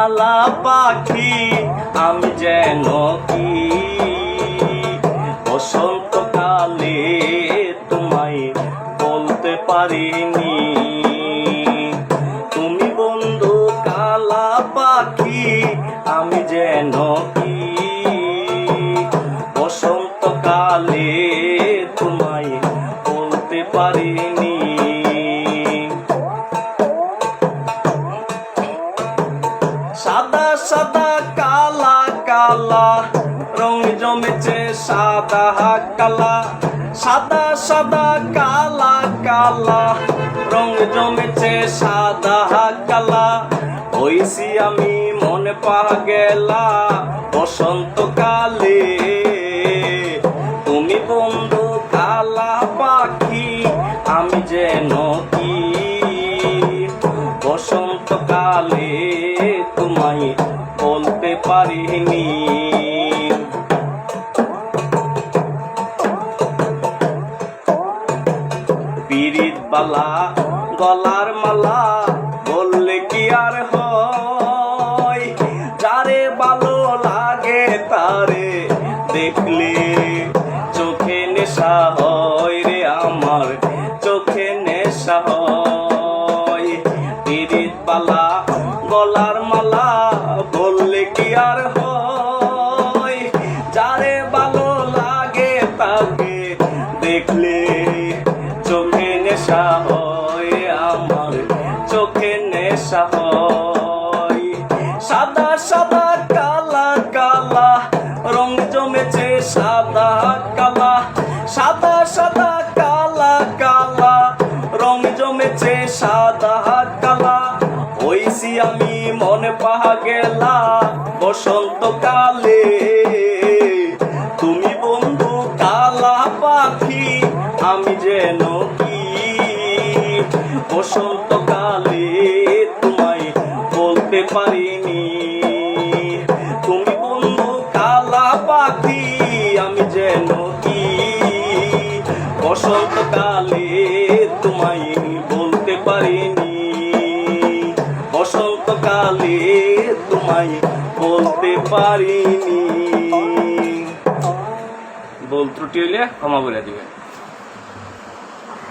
কালা পাখি আমি যেন কি বসন্তকালে তোমায় বলতে পারিনি। তুমি বন্ধু কালা পাখি আমি যেন কি বসন্তকালে তোমায় বলতে পারিনি। সাদা সাদা কালা কালা রং জমেছে সাদা কালা, সাদা সাদা কালা কালা রং জমেছে সাদা কালা। হইছি আমি মনে পাগেলা বসন্তকালে। তুমি বন্ধু কালা পাখি আমি যেন কি বসন্তকালে তোমায় বলতে পারিনি। পিরিত বালা গলার মালা বললে কি আর হয়, যারে ভালো লাগে তারে দেখলে চোখে নেশা হয় রে আমার, চোখে নেশা হয়। পিরিত বালা গলার মালা বললে কি আর হয়, যারে ভালো লাগে তাকে দেখলে চোখে নেশা হয় আমার, চোখে নেশা হয়। সাদা সাদা কালা কালা রং জমেছে সাদা কালা, সাদা সাদা কালা কালা রং জমেছে সাদা কালা। হইছি আমি মনে পাগেলা বসন্তকালে। তুমি বন্ধু কালা পাখি আমি যেন কি বসন্তকালে তোমায় বলতে পারিনি। তুমি বন্ধু কালা পাখি আমি যেন কি বসন্তকালে তোমায় বলতে পারিনি। বসন্তকালে তোমায় বলতে পারিনি। বল ত্রুটি হইলে ক্ষমা বলে দিবেন।